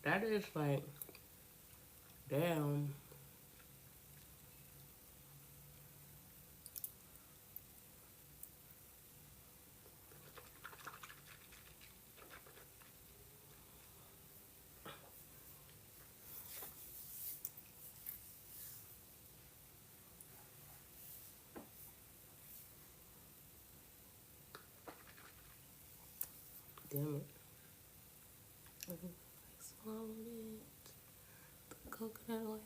That is like, damn. Damn it. Swallowed it. Coconut oil.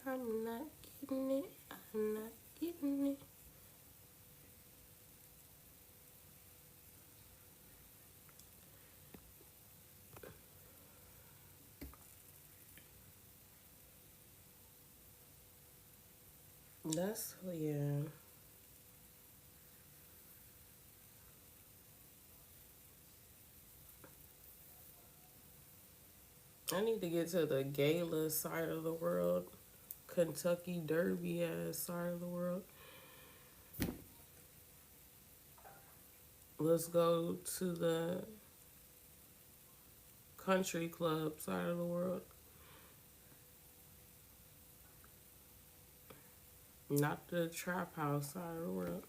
I'm not getting it. I'm not getting it. That's, yeah. I need to get to the gala side of the world. Kentucky Derby ass side of the world. Let's go to the country club side of the world. Not the trap house side of the world.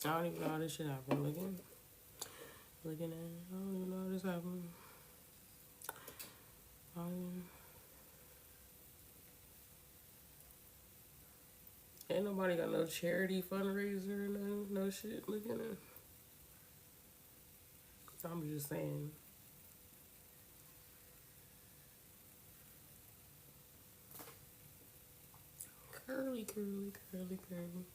I don't even know how this shit happened. Looking at it. I don't even know how this happened. Ain't nobody got no charity fundraiser or nothing. No shit. Looking at it. I'm just saying. Curly, curly, curly, curly.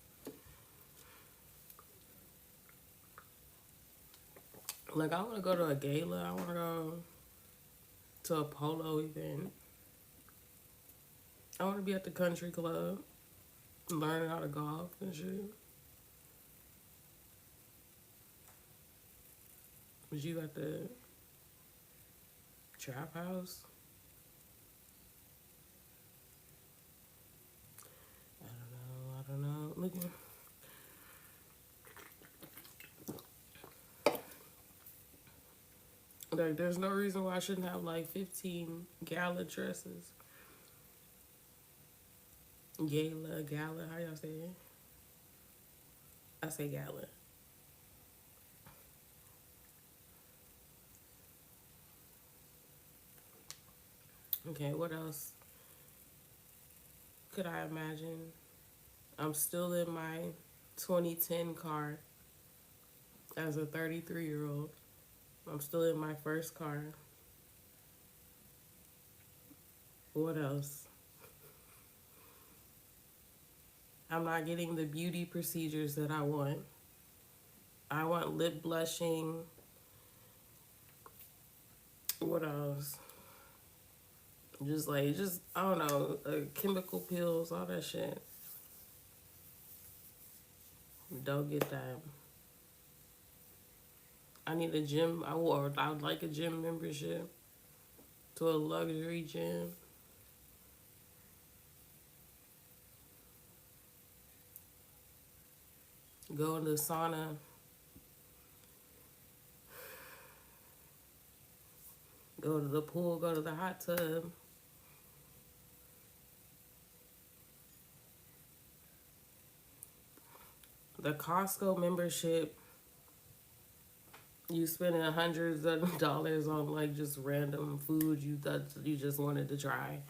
Like, I want to go to a gala. I want to go to a polo event. I want to be at the country club, learning how to golf and shit. Was you at the trap house? I don't know. Look at. Like, there's no reason why I shouldn't have like 15 gala dresses. Gala, how y'all say it? I say gala. Okay, what else could I imagine? I'm still in my 2010 car as a 33-year-old. I'm still in my first car. What else? I'm not getting the beauty procedures that I want. I want lip blushing. What else? Just I don't know, chemical pills, all that shit. Don't get that. I need a gym. I would like a gym membership to a luxury gym. Go in the sauna. Go to the pool. Go to the hot tub. The Costco membership. You spending hundreds of dollars on like just random food you thought you just wanted to try.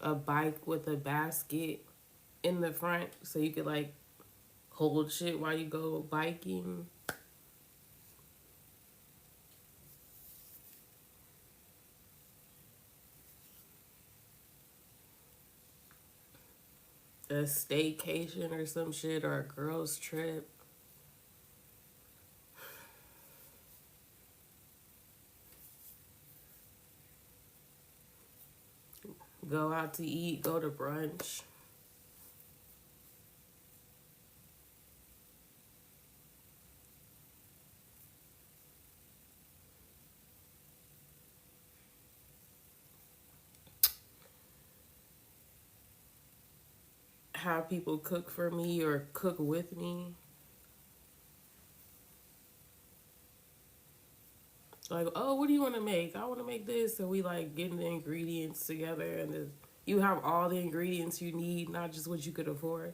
A bike with a basket in the front so you could like hold shit while you go biking. A staycation or some shit or a girls trip. go out to eat, go to brunch. Have people cook for me or cook with me. Like, oh, what do you want to make? I want to make this. And we like getting the ingredients together, and you have all the ingredients you need, not just what you could afford.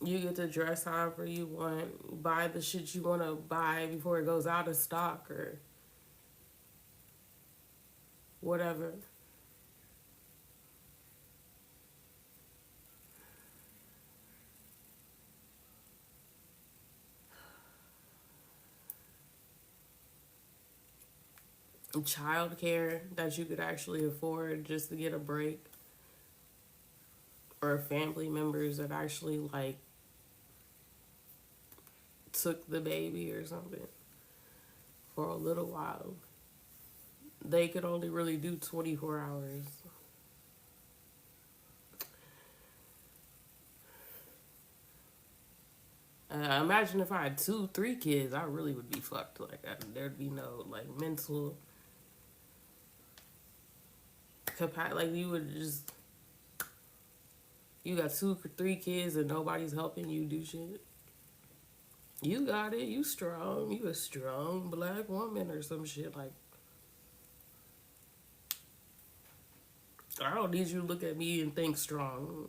You get to dress however you want, buy the shit you want to buy before it goes out of stock or whatever. Childcare that you could actually afford just to get a break, or family members that actually like took the baby or something for a little while. They could only really do 24 hours. Imagine if I had 2, 3 kids, I really would be fucked. Like, there'd be no like mental capacity. Like, you would just, you got 2, 3 kids and nobody's helping you do shit. You got it. You strong. You a strong black woman or some shit. Like, I don't need you to look at me and think strong.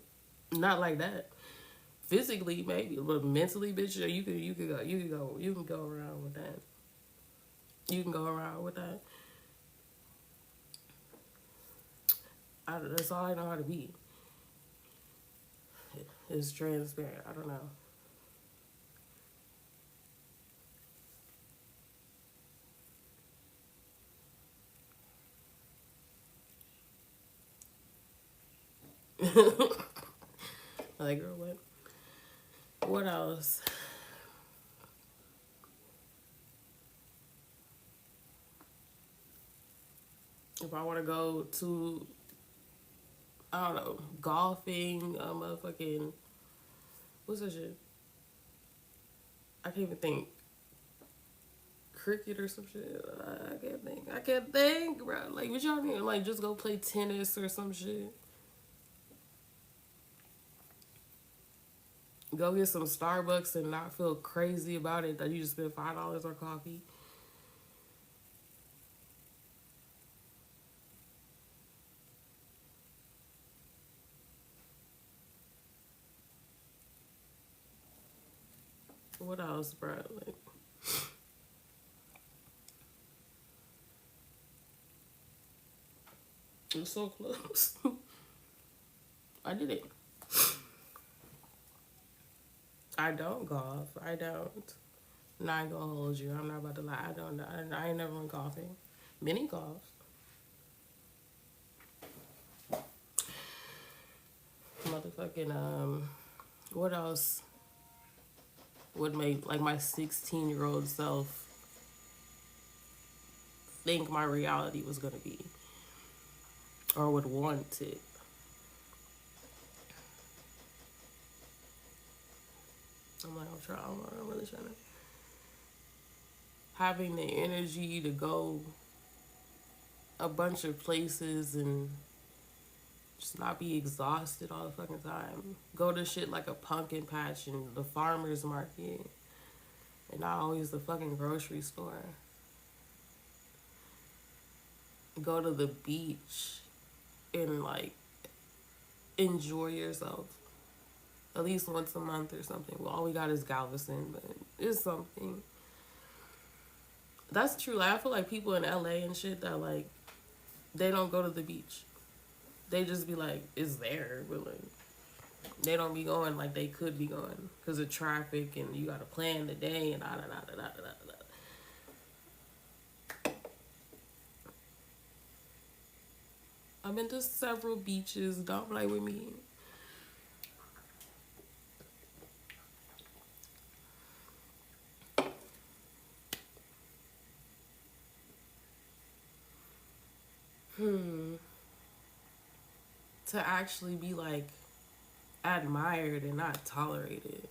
Not like that. Physically, maybe, but mentally, bitch, you can go around with that. You can go around with that. That's all I know how to be. It's transparent. I don't know. Like, girl, what? What else? If I want to go to, I don't know, golfing, motherfucking, what's that shit? I can't even think. Cricket or some shit. I can't think, bro. Like, what y'all mean? Like, just go play tennis or some shit. Go get some Starbucks and not feel crazy about it that you just spent $5 on coffee. What else, bro? Like, it was so close. I did it. I don't golf. I don't. Not gonna hold you. I'm not about to lie. I don't. I ain't never went golfing. Mini golf. Motherfucking what else would make like my 16-year-old self think my reality was gonna be, or would want it? I'm really trying to. Having the energy to go a bunch of places and just not be exhausted all the fucking time. Go to shit like a pumpkin patch and the farmer's market and not always the fucking grocery store. Go to the beach and like enjoy yourself. At least once a month or something. Well, all we got is Galveston, but it's something. That's true. Like, I feel like people in LA and shit that like, they don't go to the beach. They just be like, it's there, but like, they don't be going like they could be going because of traffic and you gotta plan the day and da da da da da da da. I've been to several beaches. Don't play with me. To actually be like admired and not tolerated.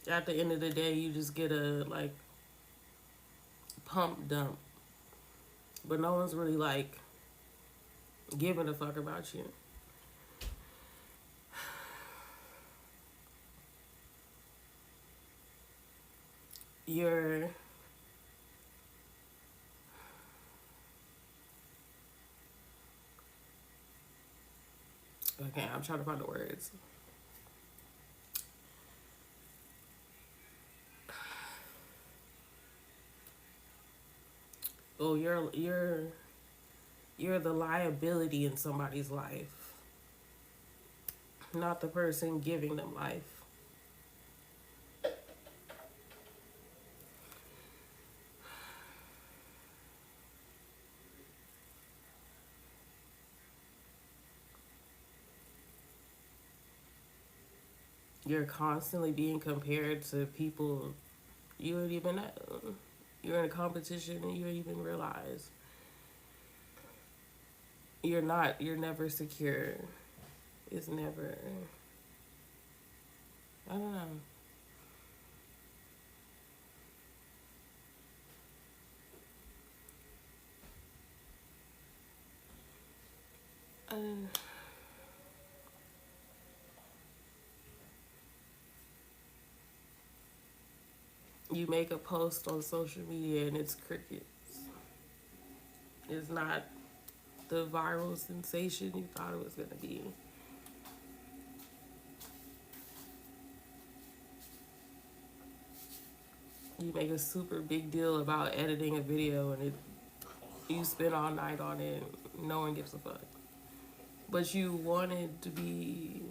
At the end of the day, you just get a like pump dump, but no one's really like giving a fuck about you. You're okay. I'm trying to find the words. Oh, you're the liability in somebody's life, not the person giving them life. You're constantly being compared to people you don't even know. You're in a competition and you don't even realize. You're never secure. It's never, I don't know. Uh, you make a post on social media and it's crickets. It's not the viral sensation you thought it was going to be. You make a super big deal about editing a video and you spend all night on it. No one gives a fuck. But you wanted to be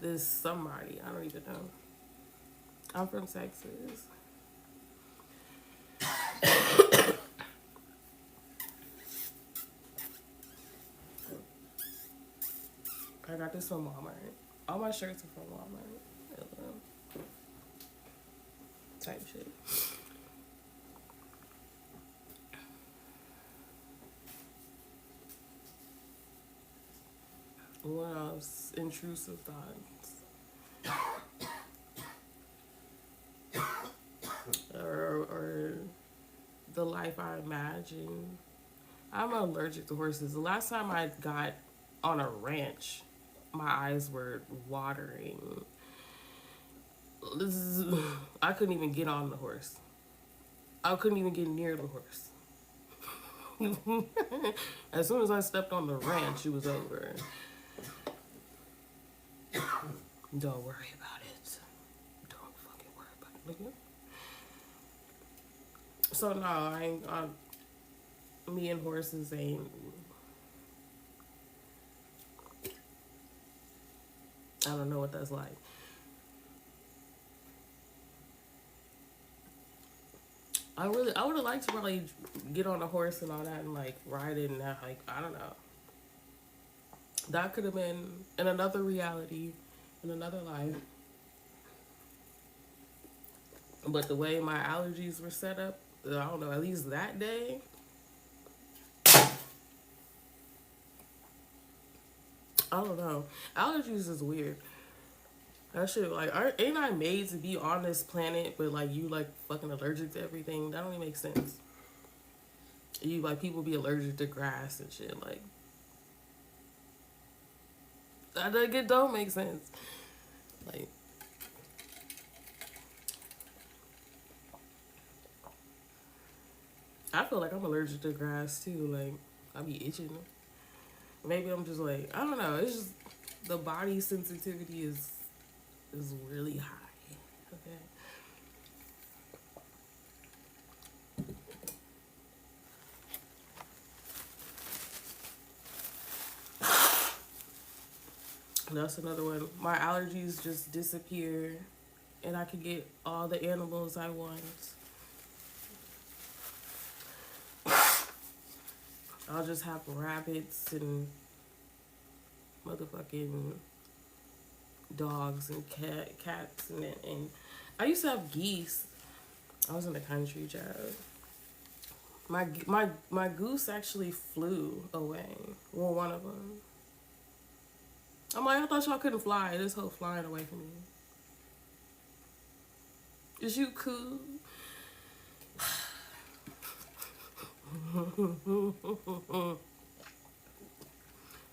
this somebody. I don't even know. I'm from Texas. I got this from Walmart. All my shirts are from Walmart. Type shit. What else? Intrusive thoughts. Or the life I imagine. I'm allergic to horses. The last time I got on a ranch, my eyes were watering. I couldn't even get on the horse. I couldn't even get near the horse. As soon as I stepped on the ranch, it was over. Don't worry about it. Don't fucking worry about it. So no, I ain't. Me and horses ain't. I don't know what that's like. I would have liked to probably get on a horse and all that and like ride it and that, like, I don't know. That could have been in another reality, in another life. But the way my allergies were set up, I don't know, at least that day, I don't know. Allergies is weird. That shit, like, ain't I made to be on this planet, but like you like fucking allergic to everything? That don't even make sense. You like people be allergic to grass and shit, like that like, it don't make sense. Like I feel like I'm allergic to grass too. Like I be itching. Maybe I'm just like I don't know. It's just the body sensitivity is really high. Okay. That's another one. My allergies just disappear and I can get all the animals I want. I'll just have rabbits and motherfucking dogs and cats and I used to have geese. I was in the country, job. My goose actually flew away. Well, one of them. I'm like, I thought y'all couldn't fly. This whole flying away from me. Is you cool?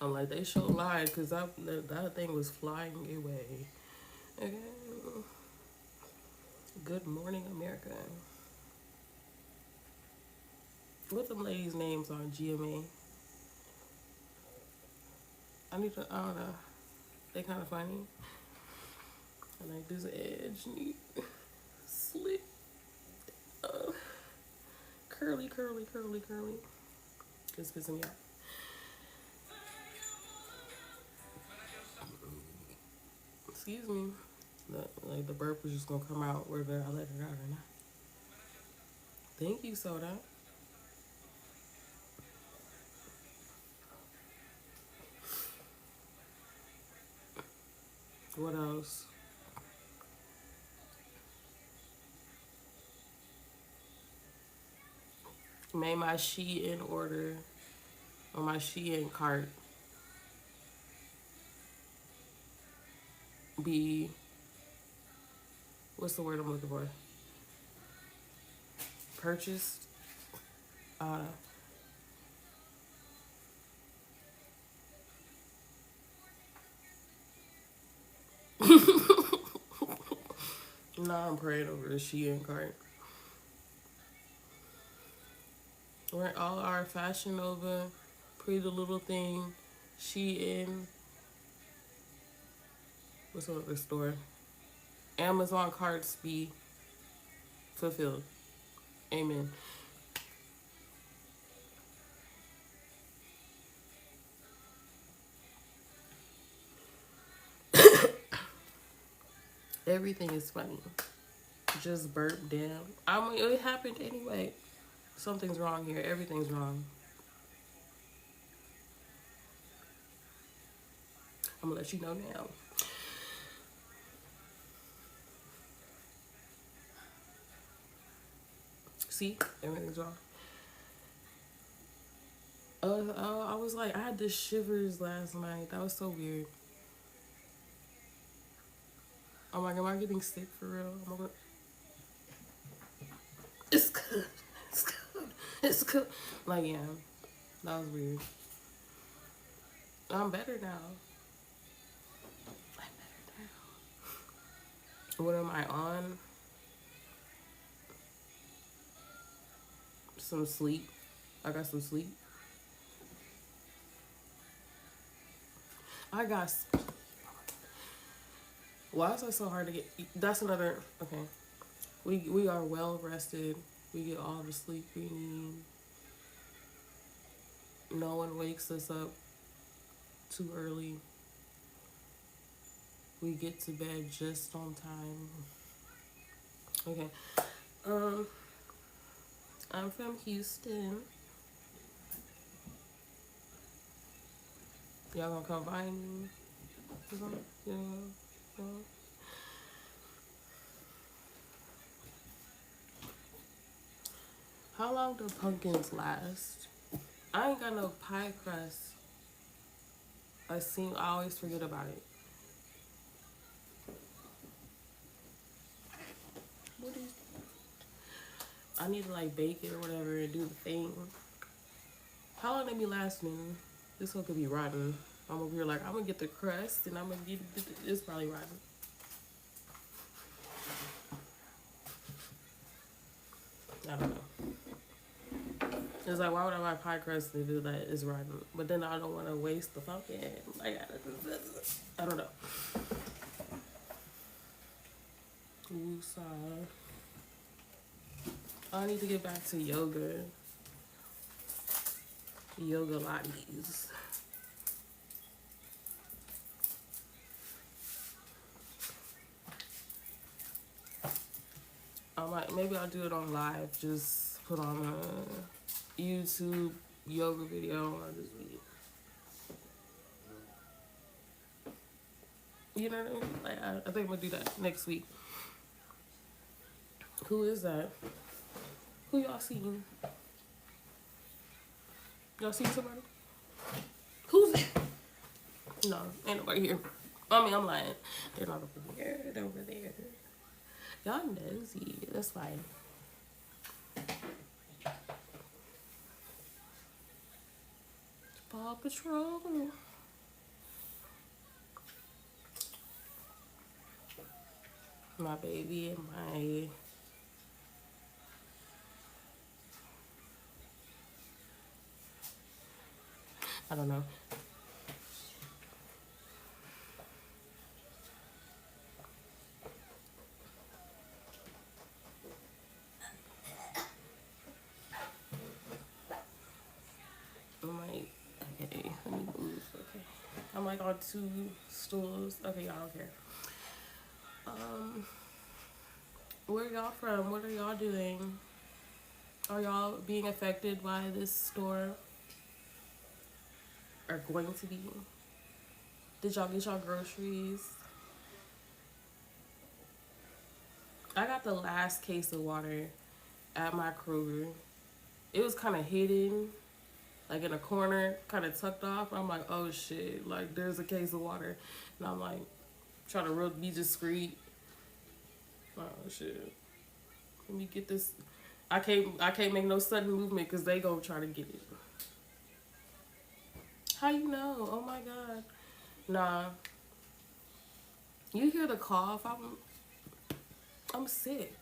I'm like, they sure lied because that thing was flying away. Okay. Good morning, America. What them ladies' names on GMA? I don't know. They kind of funny. I like this edge, neat, slick, curly. It's pissing me off. Excuse me. Like the burp was just gonna come out whether I let it out or not. Thank you, soda. What else? Made my Shein order on my Shein cart be, what's the word I'm looking for? Purchased. Uh, nah, I'm praying over the Shein cart. We're all our Fashion Nova, Pretty Little Thing, Shein. What's the other store? Amazon carts be fulfilled. Amen. Everything is funny. Just burp down. I mean, it happened anyway. Something's wrong here. Everything's wrong. I'm gonna let you know now. See, everything's wrong. I was like, I had the shivers last night. That was so weird. I'm like, am I getting sick for real? It's good. It's good. It's good. Like, yeah, that was weird. I'm better now. I'm better now. What am I on? Some sleep. I got some sleep. I got. Why is that so hard to get? That's another. Okay. We are well rested. We get all the sleep we need. No one wakes us up too early. We get to bed just on time. Okay. I'm from Houston. Y'all gonna come find me? Yeah. How long do pumpkins last? I ain't got no pie crust. I always forget about it. What is? I need to like bake it or whatever and do the thing. How long they be lasting? This one could be rotten. I'm over here like I'm gonna get the crust and I'm gonna get it's probably rotten. I don't know. It's like, why would I buy pie crust if it's rotten? But then I don't want to waste the pumpkin. Like, I don't know. Woosah. I need to get back to yoga. Yoga lattes. Maybe I'll do it on live. Just put on YouTube yoga video or just be, you know what I mean? Like, I think I'm gonna do that next week. Who is that? Who y'all seen? Y'all seen somebody? Who's it? No, ain't nobody here. I mean, I'm lying. They're not over here. They're over there. Y'all nosy. That's fine. Paw Patrol. My baby and my... I don't know. I'm like, okay, let me move. Okay. I'm like on 2 stools. Okay, y'all don't care. Where y'all from? What are y'all doing? Are y'all being affected by this storm? Are going to be? Did y'all get y'all groceries? I got the last case of water at my Kroger. It was kind of hidden, like in a corner, kind of tucked off. I'm like, oh shit, like there's a case of water. And I'm like, trying to be discreet. Oh shit. Let me get this. I can't make no sudden movement because they gonna try to get it. How you know? Oh my god. Nah. You hear the cough? I'm sick.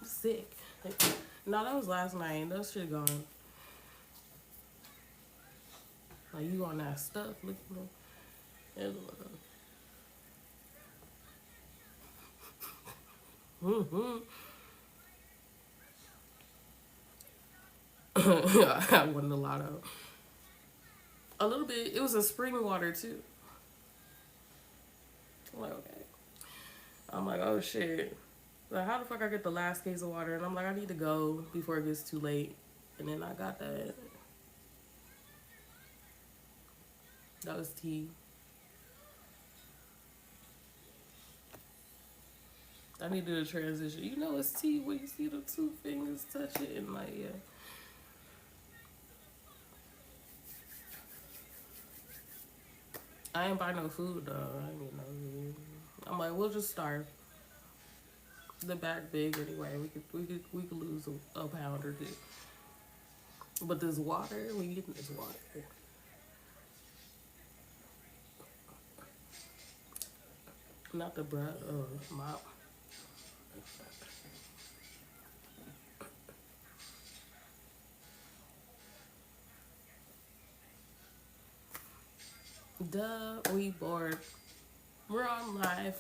I'm sick. Like, no, that was last night. That shit gone. Like you on that stuff looking at I won the lotto. A little bit. It was a spring water too. I'm like, okay. I'm like, oh shit. Like, how the fuck I get the last case of water? And I'm like, I need to go before it gets too late. And then I got that. That was tea. I need to do a transition. You know it's tea when you see the 2 fingers touch it and like, yeah. I ain't buy no food though. I ain't get no food. I'm like, we'll just starve. The bag big anyway. We could lose a pound or 2. But this water, we getting this water. Not the bread. Mop. Duh, we bored. We're on live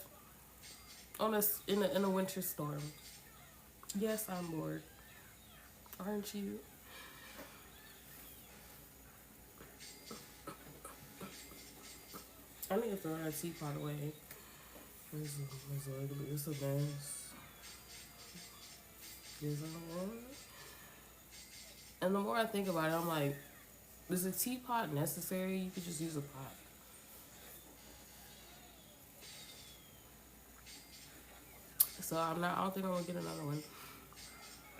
on in a winter storm. Yes, I'm bored. Aren't you? I need to throw that teapot away. It's a mess. And the more I think about it, I'm like, is a teapot necessary? You could just use a pot. So I don't think I'm gonna get another one.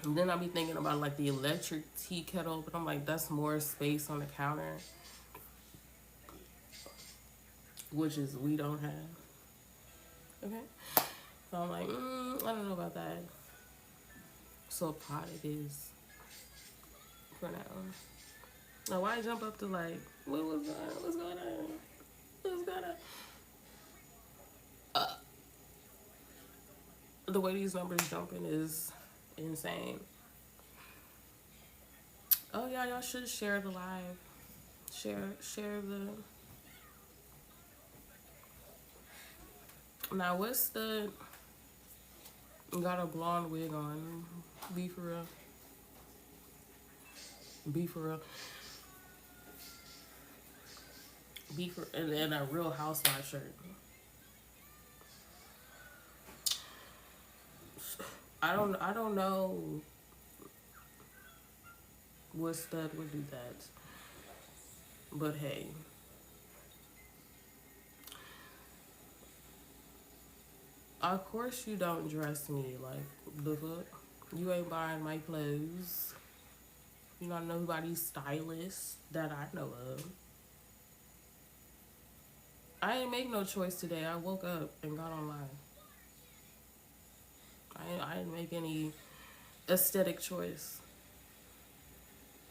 And then I'll be thinking about like the electric tea kettle, but I'm like, that's more space on the counter, which is we don't have. Okay, so I'm like, I don't know about that. So a pot it is for now. Now why jump up to like, what's going on? What's going on? What's going on? The way these numbers jumping is insane. Oh yeah, y'all should share the live. Share the. Now what's the? Got a blonde wig on. Be for real. Be for real. Be for and a Real Housewife shirt. I don't know. What stud would do that? But hey, of course you don't dress me like the fuck. You ain't buying my clothes. You not nobody's stylist that I know of. I didn't make no choice today. I woke up and got online. I didn't make any aesthetic choice.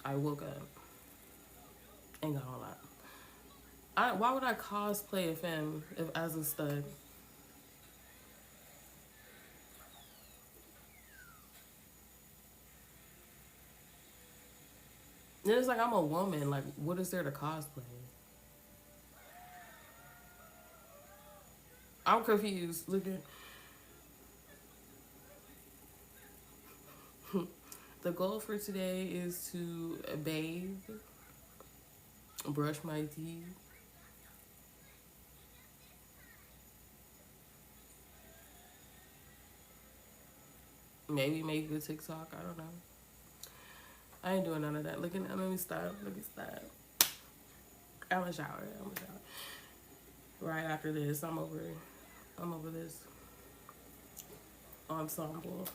I woke up and got online. Why would I cosplay a femme if as a stud? Then it's like I'm a woman. Like, what is there to cosplay? I'm confused. Look at the goal for today is to bathe, brush my teeth. Maybe make a TikTok. I don't know. I ain't doing none of that. Look at, let me stop. Let me stop. I'm gonna shower. I'm gonna shower. Right after this, I'm over this ensemble.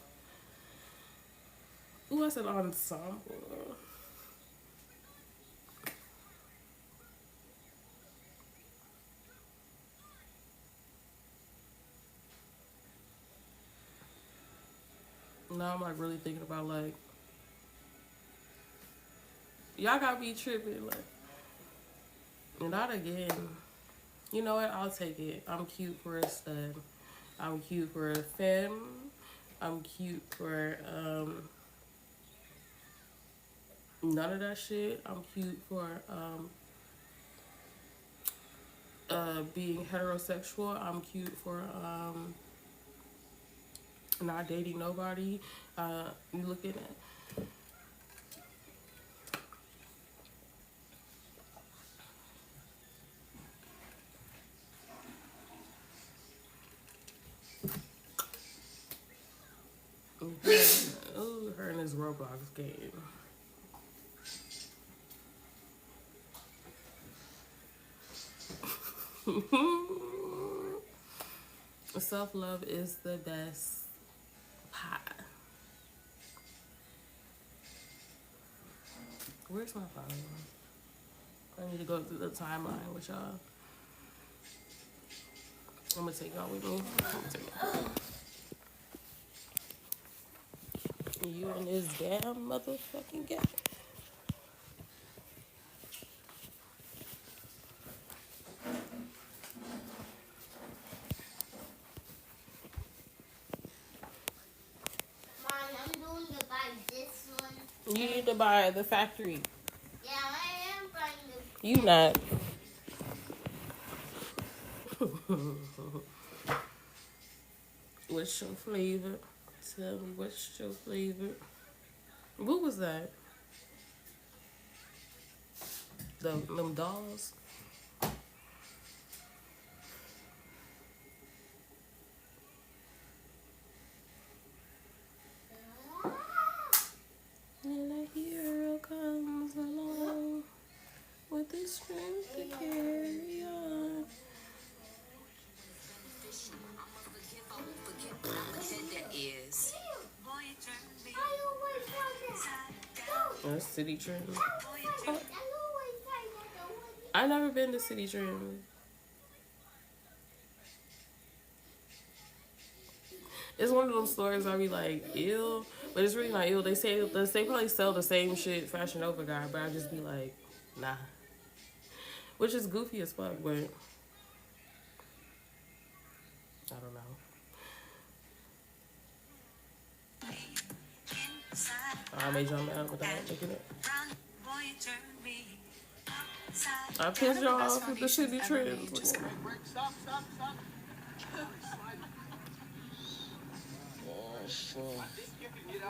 Ooh, I said ensemble. Now I'm like really thinking about like y'all got me tripping like not again. You know what? I'll take it. I'm cute for a stud. I'm cute for a femme. I'm cute for none of that shit. I'm cute for being heterosexual. I'm cute for not dating nobody. You looking at ooh, her in this Roblox game. Self-love is the best pie. Where's my phone? I need to go through the timeline with y'all. I'm gonna take y'all with me. I'm gonna take y'all. You and this damn motherfucking guy. You need to buy the factory. Yeah, I am buying the. You not. What's your flavor? Tell me what's your flavor. What was that? Them dolls? And a hero comes along with the strength to carry on. That's City Trim. I never been to City Trim. It's one of those stores I be like, ew, but it's really not ill. They say they probably sell the same shit Fashion Nova got, but I just be like, nah. Which is goofy as fuck, but I don't know. I made y'all mad without making it. I pissed y'all off with the shitty trends.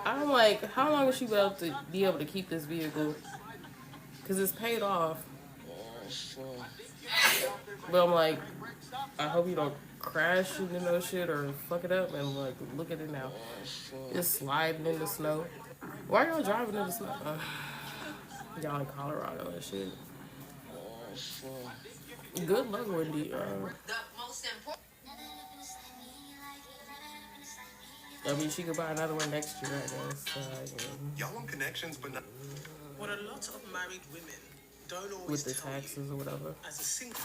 I'm like, how long is she about to be able to keep this vehicle? Because it's paid off. But I'm like, I hope you don't crash into no shit or fuck it up. And like, look at it now. It's sliding in the snow. Why are y'all driving in the snow? Y'all in Colorado and shit. Good luck, Wendy. I mean, she could buy another one next year, I guess. Y'all want connections, but not. What a lot of married women don't always with the taxes or whatever. As a single.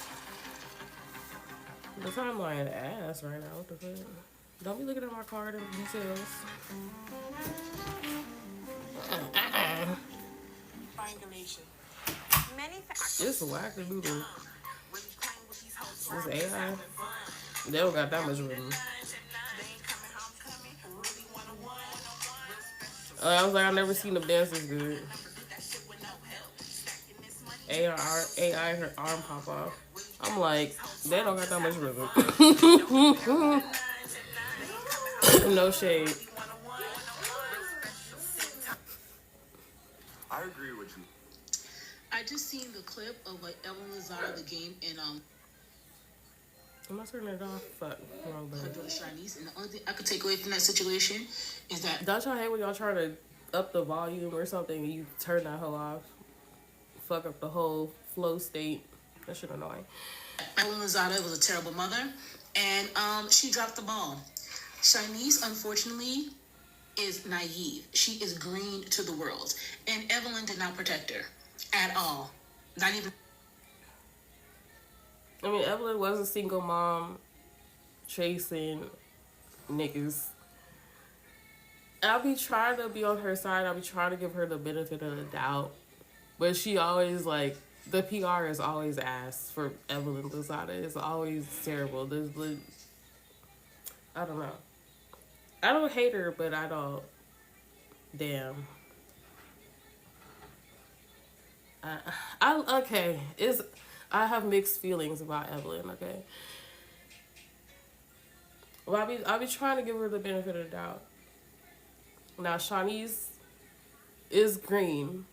The timeline ass right now. What the fuck? Don't be looking at my card and details. It's whack the doodle. It's AI. They don't got that much rhythm. I was like, I've never seen them dance this good. AI, her arm pop off. I'm like, they don't got that much rhythm. No shade. I agree with you. I just seen the clip of like Evelyn Lazar, the game in Am I turning it off? Fuck. Wrong button. her daughter Shaniece, and the only thing I could take away from that situation is that don't y'all hate when y'all try to up the volume or something and you turn that hoe off? Fuck up the whole flow state. That shit annoying. Evelyn Lazada was a terrible mother, and she dropped the ball. Shaniece, unfortunately, is naive. She is green to the world, and Evelyn did not protect her at all. Not even. I mean, Evelyn was a single mom chasing niggas. I'll be trying to be on her side. I'll be trying to give her the benefit of the doubt. But she always, like, the PR is always ass for Evelyn Lozada. It's always terrible. I don't know. I don't hate her, but I don't. Damn. Okay. I have mixed feelings about Evelyn, okay? Well, I'll be trying to give her the benefit of the doubt. Now, Shaniece is green.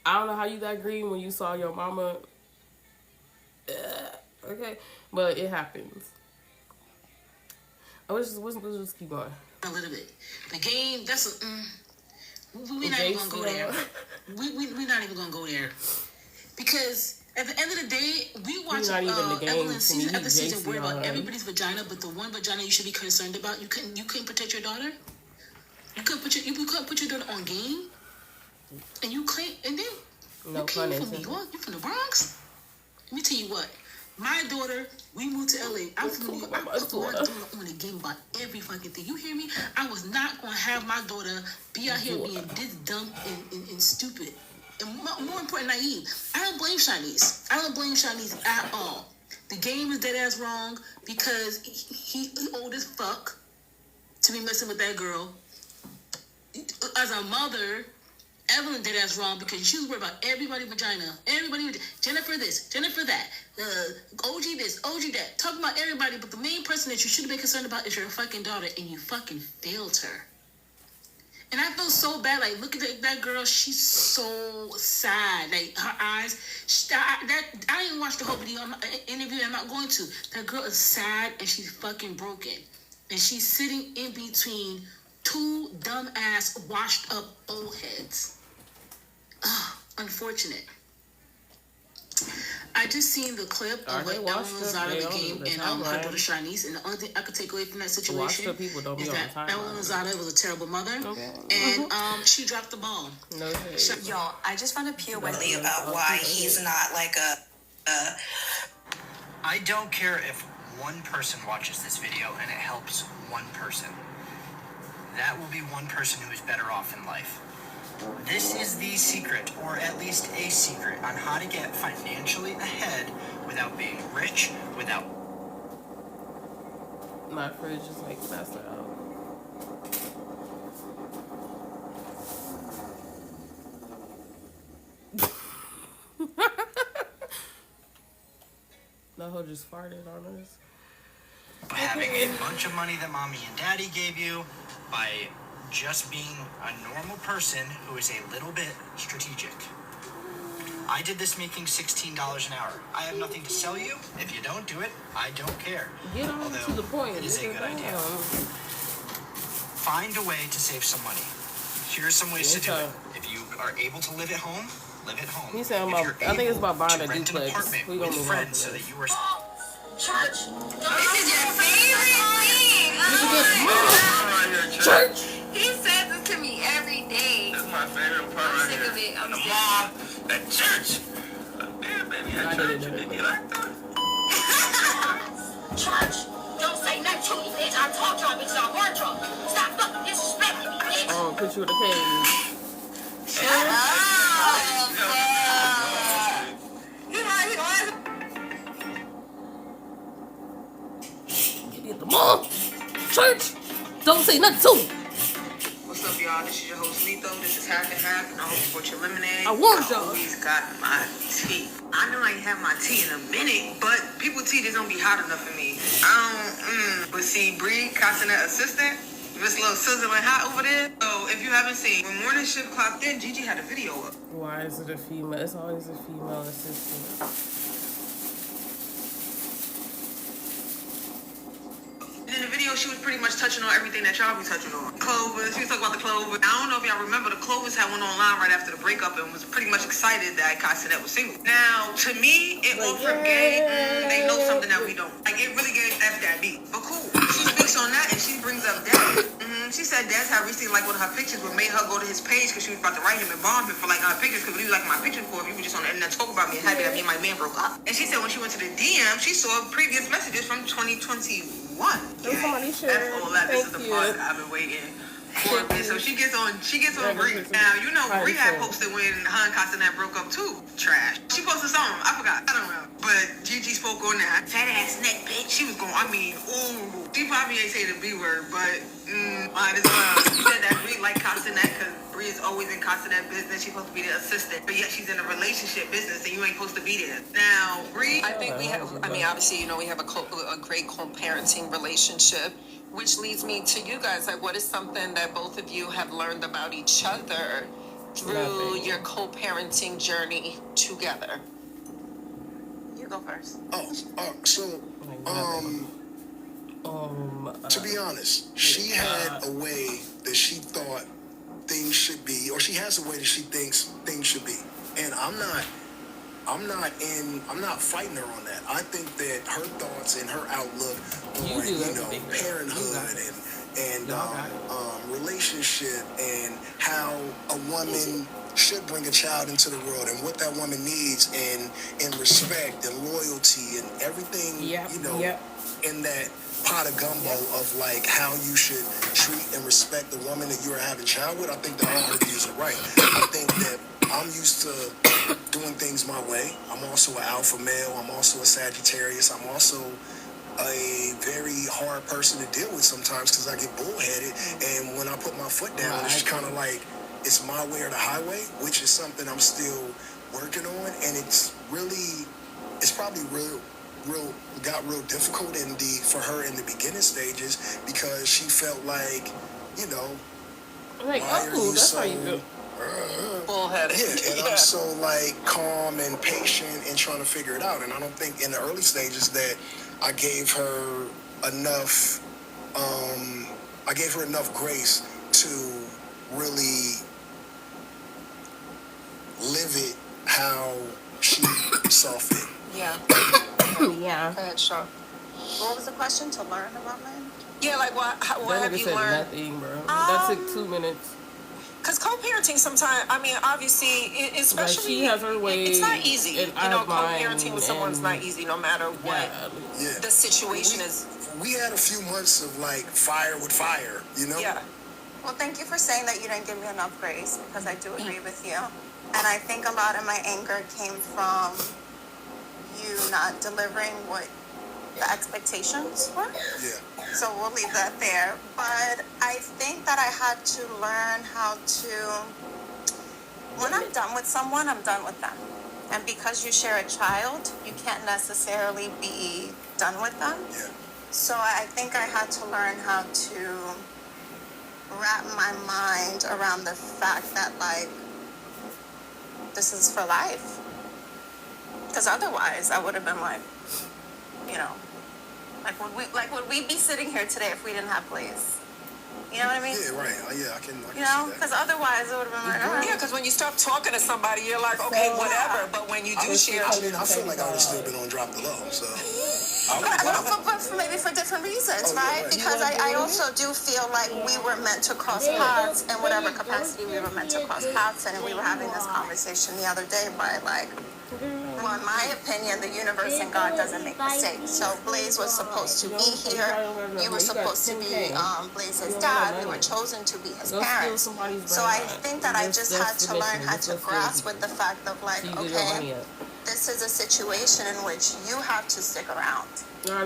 I don't know how you got green when you saw your mama. Okay, but it happens. Let's just keep going. A little bit. The game, that's a... we're not even going to go there. We're not even going to go there. Because at the end of the day, we watch Evelyn season after season worry about everybody's vagina, but the one vagina you should be concerned about, you couldn't protect your daughter? You couldn't put your daughter on game? And you claim, and then no you came from New York, you from the Bronx? Let me tell you what. My daughter, we moved to LA. I'm from New York. I put my daughter on the game about every fucking thing. You hear me? I was not going to have my daughter be out here being this dumb and stupid. And more important, naive. I don't blame Shaniece. I don't blame Shaniece at all. The game is dead ass wrong because he old as fuck to be messing with that girl. As a mother, Evelyn did ass wrong because she was worried about everybody's vagina. Jennifer this, Jennifer that, OG this, OG that. Talking about everybody, but the main person that you should have been concerned about is your fucking daughter, and you fucking failed her. And I feel so bad. Like, look at that girl. She's so sad. Like, her eyes. I didn't watch the whole video interview. I'm not going to. That girl is sad and she's fucking broken. And she's sitting in between two dumb-ass, washed-up old heads. Ugh, unfortunate. I just seen the clip of like Evelyn Lazada the game and her daughter Shaniece, and the only thing I could take away from that situation is that Evelyn Lazada was a terrible mother, and she dropped the ball. No, y'all, I just found a POS about why he's not like a. I don't care if one person watches this video and it helps one person. That will be one person who is better off in life. This is the secret, or at least a secret, on how to get financially ahead without being rich, without... My fridge is like passed out. That hoe just farted on us. Having a bunch of money that mommy and daddy gave you by just being a normal person who is a little bit strategic. I did this making $16 an hour. I have nothing to sell you. If you don't do it, I don't care. Get on to the point. It is a good idea. Find a way to save some money. Here are some ways to do it. If you are able to live at home, live at home. He said If about, you're I think it's able about buying to a rent an duplex. apartment We gonna with move on friends from so this. that you were. Church. This is your favorite thing. Church. He says this to me every day. This is my favorite part I'm right sick here. of it. I'm The sick. mall, that church. Damn, baby, I at did church. it. Did you like that? Church. Don't say nothing to me, bitch. I told y'all bitches I weren't drunk. Stop fucking disrespecting me, bitch. Oh, put you in a cage. Get at the mall. Church. Don't say nothing to me. What's up, y'all? This is your host, Lito. This is Half and Half, and I hope you brought your lemonade. I want y'all. always got my tea. I know I ain't had my tea in a minute, but people tea just don't be hot enough for me. But see, Bree, Castanet assistant, this little sizzling hot over there. So if you haven't seen, when morning shift clocked in, Gigi had a video up. Why is it a female? It's always a female assistant. In the video, she was pretty much touching on everything that y'all be touching on. Clovers, she was talking about the Clovers. I don't know if y'all remember, the Clovers had went online right after the breakup and was pretty much excited that Castanet was single. Now, to me, it all from gay. They know something that we don't. Like, it really gave F that beat. But cool. She speaks on that and she brings up Dad. She said Dad had recently liked one of her pictures, but made her go to his page because she was about to write him and bomb him for liking her pictures because he was liking my pictures for if you were just on the internet talking about me and happy that me and my man broke up. And she said when she went to the DM, she saw previous messages from 2021. Somebody That's shared. all that. This is Thank the you. part that I've been waiting for. So she gets on Bree. Now, you know, Bree had posted when her and Castanet broke up too. Trash. She posted something. I forgot. I don't know. But Gigi spoke on that. Fat ass neck, bitch. She was going, I mean, ooh. She probably ain't say the B word, but might as well. She said that Bree like Castanet because Bree is always in Castanet business. She's supposed to be the assistant. But yet she's in a relationship business and you ain't supposed to be there. Now, Bree. I think we have, I mean, obviously, you know, we have a great co-parenting relationship, which leads me to you guys. Like, what is something that both of you have learned about each other through your co-parenting journey together? You go first. To be honest, she had a way that she thought things should be, or she has a way that she thinks things should be. And I'm not fighting her on that. I think that her thoughts and her outlook on, parenthood and relationship and how a woman should bring a child into the world and what that woman needs and respect and loyalty and everything, in that pot of gumbo of like how you should treat and respect the woman that you are having a child with. I think that all her views are right. I think that I'm used to doing things my way. I'm also an alpha male. I'm also a Sagittarius. I'm also a very hard person to deal with sometimes because I get bullheaded. And when I put my foot down, it's kind of like it's my way or the highway, which is something I'm still working on. And it's probably got real difficult for her in the beginning stages because she felt like, like, why are you that's so how you feel. Bullheaded. Yeah, and I'm so like calm and patient and trying to figure it out. And I don't think in the early stages that I gave her enough grace to really live it how she saw fit. Yeah. Yeah. Go ahead, Sean. What was the question? To learn about men? Yeah, like what have you said learned? Nothing, bro. That took 2 minutes. Because co-parenting sometimes, I mean, obviously, especially, like she has her way, it's not easy. You know, co-parenting with someone's not easy no matter what the situation is. We had a few months of like fire with fire, Yeah. Well, thank you for saying that you didn't give me enough grace because I do agree with you. And I think a lot of my anger came from you not delivering what the expectations were. Yeah. So we'll leave that there. But I think that I had to learn how to, when I'm done with someone, I'm done with them. And because you share a child, you can't necessarily be done with them. Yeah. So I think I had to learn how to wrap my mind around the fact that, like, this is for life. Because otherwise, I would have been like, would we be sitting here today if we didn't have Blaze? You know what I mean? Yeah, right. I can You know, see that. because otherwise it would have been like, all right. Yeah, because when you start talking to somebody, you're like, okay, whatever. But when you do share, I feel like I would have still been on Drop the Low, so. But maybe for different reasons, right? Because I also do feel like we were meant to cross paths in whatever capacity we were meant to cross paths in. And we were having this conversation the other day by like, well, in my opinion, the universe and God doesn't make mistakes. So Blaze was supposed to be here. You were supposed to be Blaze's dad. We were chosen to be his parents. So I think that I just had to learn how to grasp with the fact of like, okay, this is a situation in which you have to stick around.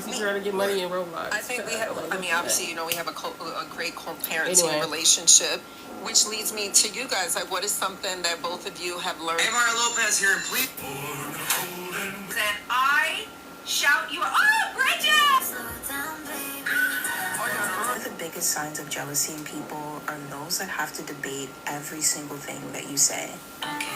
He's trying to get money in Roblox. I think we have, I mean, obviously, you know, we have a great co-parenting relationship, which leads me to you guys. Like, what is something that both of you have learned? Hey, Mario Lopez here, and please. Then I shout you, oh, Bridget! One of the biggest signs of jealousy in people are those that have to debate every single thing that you say. Okay.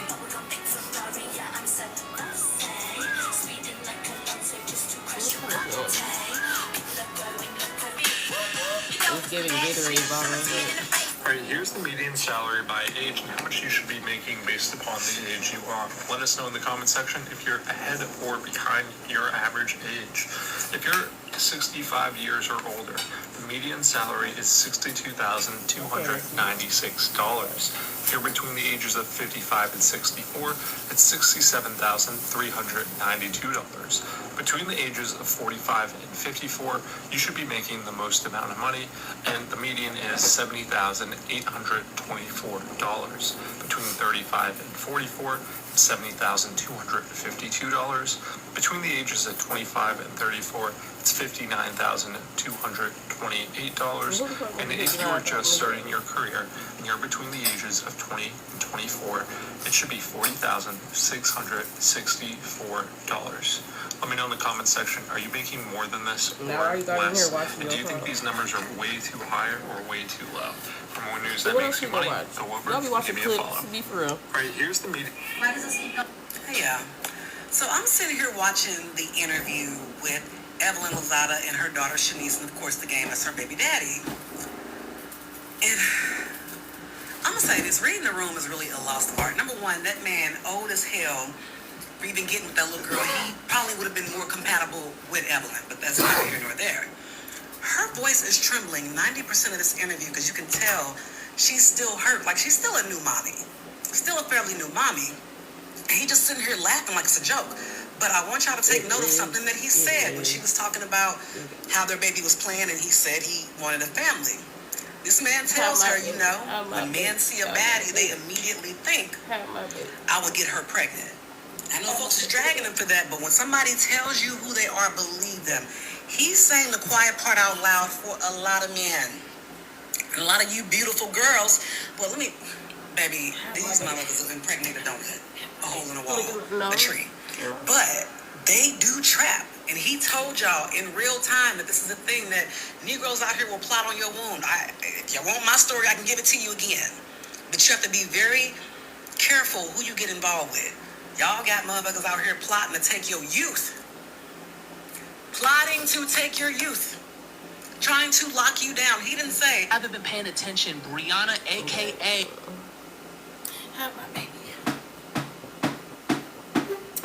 It's giving Gatorade bottle. Alright, here's the median salary by age and how much you should be making based upon the age you are. Let us know in the comment section if you're ahead or behind your average age. If you're 65 years or older, the median salary is $62,296. If you're between the ages of 55 and 64, it's $67,392. Between the ages of 45 and 54, you should be making the most amount of money, and the median is $70,824. Between 35 and 44, it's $70,252. Between the ages of 25 and 34, it's $59,228. And if you are just starting your career and you're between the ages of 20 and 24, it should be $40,664. Let me know in the comment section, are you making more than this or less? And do you think these numbers are way too high or way too low? For more news that makes you money, go over and give me a follow. Be for real. Alright, here's the meeting. Yeah. So I'm sitting here watching the interview with Evelyn Lozada and her daughter Shaniece, and of course the game as her baby daddy. And I'm gonna say this, reading the room is really a lost art. Number one, that man old as hell for even getting with that little girl. He probably would have been more compatible with Evelyn, but that's neither here nor there. Her voice is trembling 90% of this interview because you can tell she's still hurt. Like, she's still a new mommy. Still a fairly new mommy. And he just sitting here laughing like it's a joke. But I want y'all to take note of something that he said when she was talking about how their baby was playing, and he said he wanted a family. This man tells her, you know, when men see a baddie, they immediately think, I would get her pregnant. I know folks is dragging him for that, but when somebody tells you who they are, believe them. He's saying the quiet part out loud for a lot of men. And a lot of you beautiful girls, well, let me, baby, these motherfuckers have impregnated, don't they? A hole in a wall, a tree. But they do trap. And he told y'all in real time that this is a thing that Negroes out here will plot on your wound. If you want my story, I can give it to you again. But you have to be very careful who you get involved with. Y'all got motherfuckers out here plotting to take your youth. Plotting to take your youth. Trying to lock you down. He didn't say, I haven't been paying attention. Brianna, a.k.a. Have my baby.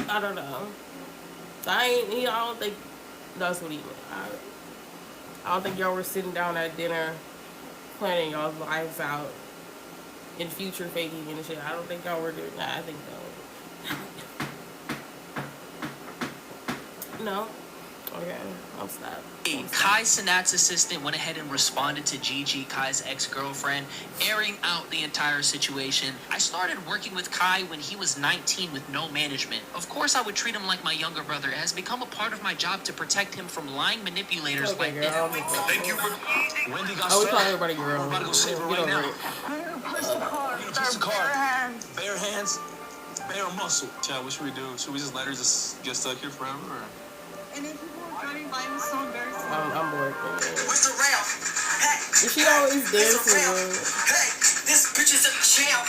I don't know. I don't think that's what he meant. I don't think y'all were sitting down at dinner planning y'all's lives out in future faking and shit. I don't think y'all were doing that. I think no. Okay, I'll stop. Kai Cenat's assistant went ahead and responded to Gigi, Kai's ex-girlfriend, airing out the entire situation. I started working with Kai when he was 19 with no management. Of course, I would treat him like my younger brother. It has become a part of my job to protect him from lying manipulators like this. Thank you for... Wendy got we call everybody girl. I'm about to go save her right now. Push the car. Push the car. Bare hands, bare muscle. Chad, what should we do? Should we just let her just get stuck here forever? Or? And if people are driving by me so embarrassing. I'm bored. where's the rail? Hey, She always dancing. hey, this bitch is a champ.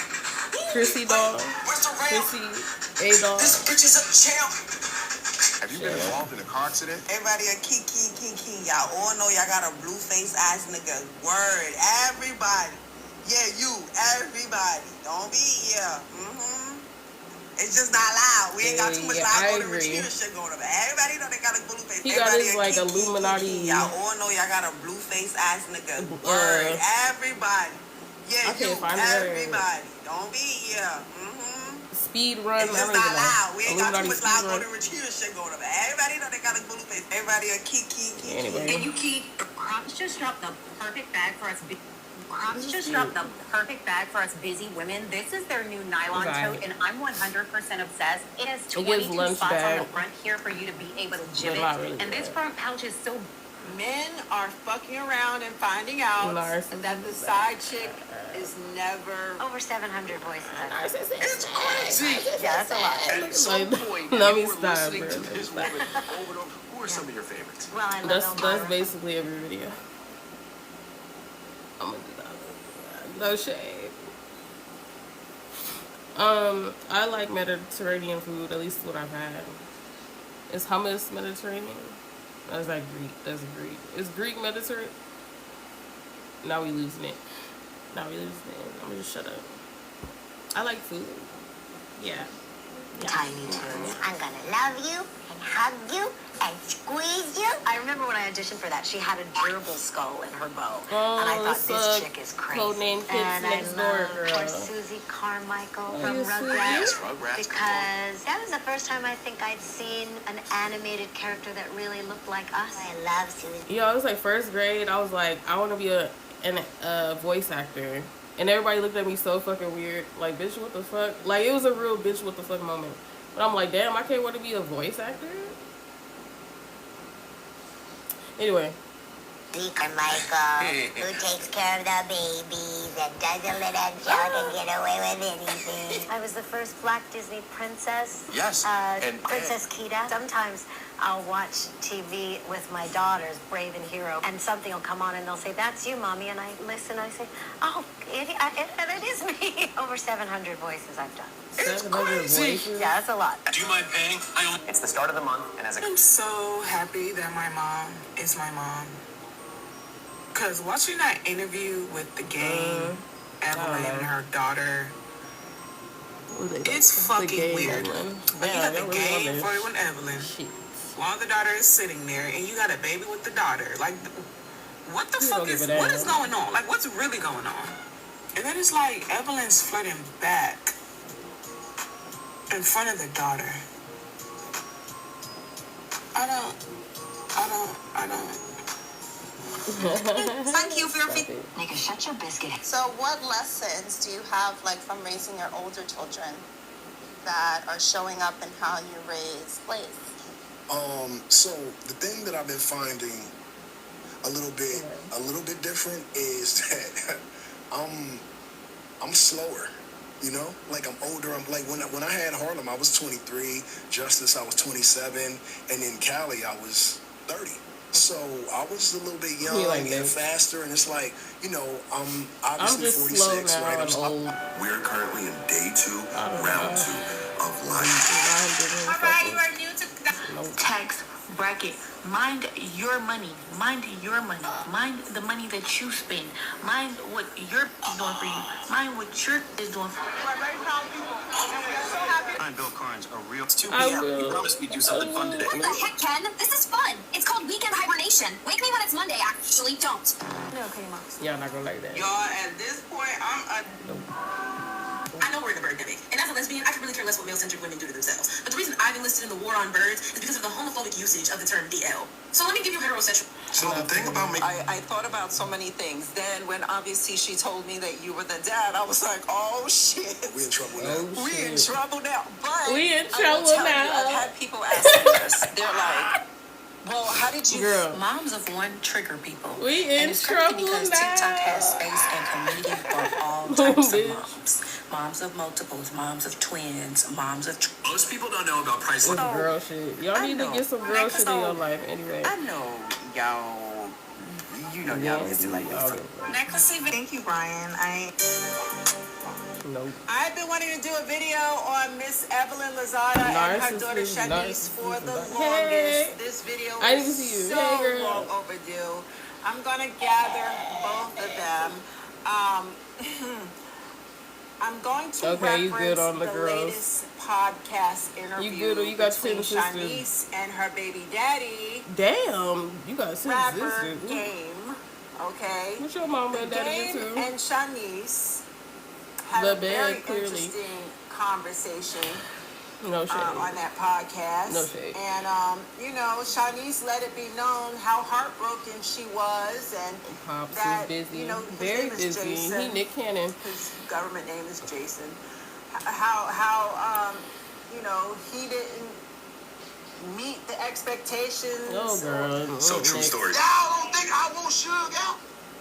Chrissy dog. Where's the rail? Chrissy A dog. This bitch is a champ. Have you been involved in a car accident? Everybody a key. Y'all all know y'all got a blue face ass nigga. Word. Everybody. Yeah, you. Everybody. Don't be, yeah. It's just not loud. We ain't got too much loud golden retriever shit going on. Everybody know they got a blue face. He got Everybody his like Illuminati. Y'all all know y'all got a blue face ass nigga. Word. Everybody. Yeah, you. Everybody. Don't be, yeah. Speed run. It's just not loud. We ain't got too much loud golden retriever shit going on. Everybody know they got a blue face. Everybody a key. Anyway. And you keep. Crocs just dropped the perfect bag for us. Crocs just dropped the perfect bag for us busy women. This is their new nylon tote, and I'm 100% obsessed. It has 22 spots on the front here for you to be able to jib it. And this front pouch is so. Men are fucking around and finding out that the side chick is never Over 700 voices. It's crazy. Yeah, that's a lot. At some point, Let me you were stop, listening bro. to this woman over and over. Who are some of your favorites? Well, I love That's basically every video. I'm gonna do that. No shade. I like Mediterranean food, at least what I've had. Is hummus Mediterranean? That's like Greek. That's Greek. Is Greek Mediterranean? Now we losing it. I'm gonna just shut up. I like food. Yeah. Tiny Toons. I'm gonna love you and hug you and squeeze you. I remember when I auditioned for that, she had a gerbil skull in her bow. And I thought, this chick is crazy. Codename Kids And I Next Door love girl. poor Susie Carmichael from you Susie? Rugrats. Rugrats. Because that was the first time I think I'd seen an animated character that really looked like us. I love Susie. Yo, I was like first grade. I was like, I want to be a voice actor. And everybody looked at me so fucking weird. Like, bitch, what the fuck? Like, it was a real bitch, what the fuck moment. But I'm like, damn, I can't want to be a voice actor? Anyway. Carmichael, who takes care of the babies and doesn't let a child get away with anything. I was the first Black Disney princess. Yes. Princess Kida. Sometimes I'll watch TV with my daughters, Brave and Hero, and something will come on and they'll say, "That's you, Mommy," and I listen and I say, "Oh, it is me." Over 700 voices I've done. 700 voices? Yeah, that's a lot. Do you mind paying? It's the start of the month, and as a I'm so happy that my mom is my mom. Because watching that interview with the game, Evelyn and her daughter, it's fucking weird. Like, you got the game for you and Evelyn, while the daughter is sitting there, and you got a baby with the daughter. Like, what the fuck is, what is going on? Like, what's really going on? And then it's like, Evelyn's flirting back in front of the daughter. I don't. Thank you for your feedback. Nigga, shut your biscuit. So what lessons do you have, like, from raising your older children that are showing up in how you raise Blaze? So the thing that I've been finding a little bit different is that I'm slower. You know, like I'm older. I'm like when I had Harlem, I was 23. Justice, I was 27, and in Cali, I was 30. So I was a little bit young and faster, and it's like, you know, I'm obviously 46, right? We're currently in day 2, round 2 of life. All right, you are new to tax bracket. Mind your money. Mind your money. Mind the money that you spend. Mind what you're doing for you. Mind what your is doing for you. We're very proud people, and we are so happy. I'm Bill Carnes, a real. It's 2 p.m. You promised me do something fun today. What the heck, Ken? This is fun. It's called weekend hibernation. Wake me when it's Monday, actually. Don't. No, okay, Mom. Y'all not gonna like that. Y'all, at this point, I know we're in the birdemic, and as a lesbian, I can really care less what male-centered women do to themselves. But the reason I've enlisted in the war on birds is because of the homophobic usage of the term DL. So let me give you heterosexual. So the thing about me, I thought about so many things. Then when obviously she told me that you were the dad, I was like, oh shit. We in trouble now. We in trouble now. But We in I will trouble tell now. you, I've had people ask me this. They're like, well, how did you... Girl. Moms of one trigger people. We in and it's crazy trouble because now. TikTok has space and community for all types of moms. Moms of multiples, moms of twins, moms of... Most people don't know about price. It's girl shit. Y'all need to get some girl shit in your life anyway. I know y'all. You know y'all is like this. Necklace event. Thank you, Brian. Nope. I've been wanting to do a video on Miss Evelyn Lozada and her daughter Shaniece for the longest. Hey. This video I didn't is see you. so Hey, long overdue. I'm gonna gather both of them. I'm going to reference good on the latest podcast interview between Shaniece and her baby daddy. Damn, you got 6 rapper sisters. Game. Okay. What's your mama and daddy Game too? and Shaniece had a very interesting conversation. No shade. On that podcast. No shade. And, you know, Shaniece let it be known how heartbroken she was and Pops that, is busy. you know, Very his name is busy. Jason. He Nick Cannon. His government name is Jason. How you know, he didn't meet the expectations. Oh, girl. So true story. Y'all don't think I want sugar?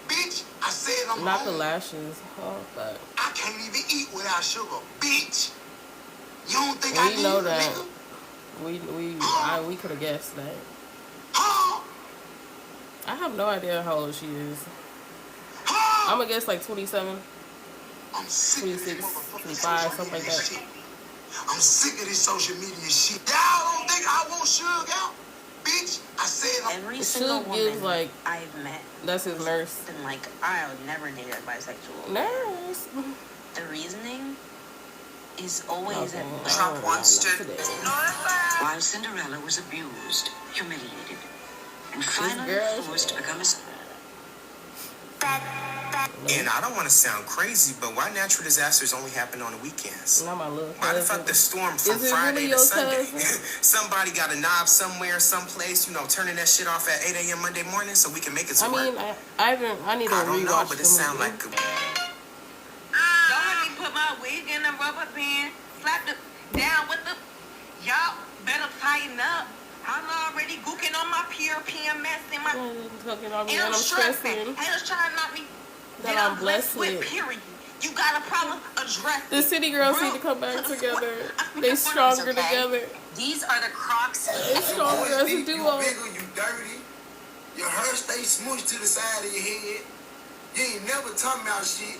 Bitch, I said I'm not hungry. the lashes. Oh, fuck. I can't even eat without sugar, bitch. You don't think We know that. We could have guessed that. I have no idea how old she is. I'm gonna guess like 27, 26, 25, something like that. I'm sick of this social media shit. Y'all don't think I want sugar? Bitch, I said every single woman like, I've met. That's his nurse. Been like, I'll never date a bisexual. Nurse. The reasoning is always that Trump wants to. While Cinderella was abused, humiliated, and finally forced to become a. And I don't want to sound crazy, but why natural disasters only happen on the weekends? Not my little why the fuck the storm from Friday to Sunday? Somebody got a knob somewhere, someplace, you know, turning that shit off at 8 a.m. Monday morning so we can make it to work. I need to rewatch. I don't know, but it sounds like. Don't let me put my wig in the rubber band, slap it down with the. Y'all better tighten up. I'm already gooking on my pure PMS in my. And I'm stressing. Haters trying to knock me. That I'm blessed with. Period. You got a problem? Address it. The city girls need to come back together. They stronger together. These are the Crocs. They stronger as a duo. You bigger, you dirty. Your hair stay smooshed to the side of your head. You ain't never talking about shit.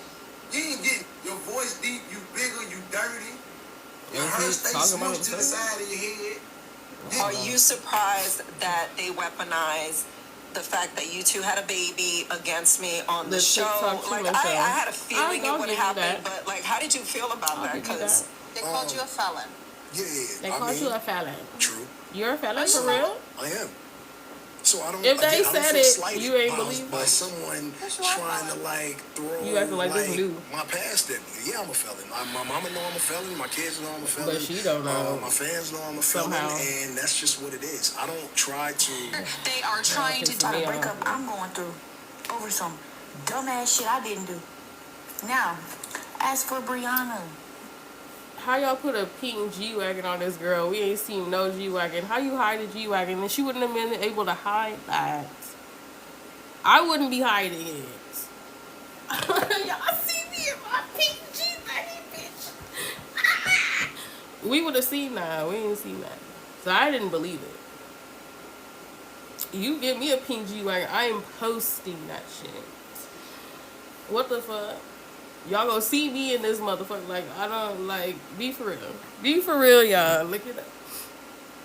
You ain't get your voice deep. You bigger, you dirty. Your hair stay smooshed to the side of your head. Are you surprised that they weaponized the fact that you two had a baby against me on the show? Like, I had a feeling it would happen, but like, how did you feel about that? Because they called you a felon. Yeah. They called you a felon. True. You're a felon for real? I am. So I don't. If they said it, you ain't believe by someone trying to like throw you acting like this new. My past at me. Yeah, I'm a felon. My mama know I'm a felon. My kids know I'm a felon. But she don't know. My fans know I'm a felon, and that's just what it is. I don't try to. They are trying to break up. I'm going through over some dumbass shit I didn't do. Now, as for Brianna. How y'all put a pink G-Wagon on this girl? We ain't seen no G-Wagon. How you hide a G-Wagon? And she wouldn't have been able to hide that. I wouldn't be hiding it. Y'all see me in my pink G-Wagon, bitch. We would have seen that. We ain't seen that. So I didn't believe it. You give me a pink G-Wagon, I am posting that shit. What the fuck? Y'all gonna see me in this motherfucker. Like, I don't, like, be for real. Be for real, y'all. Look at that.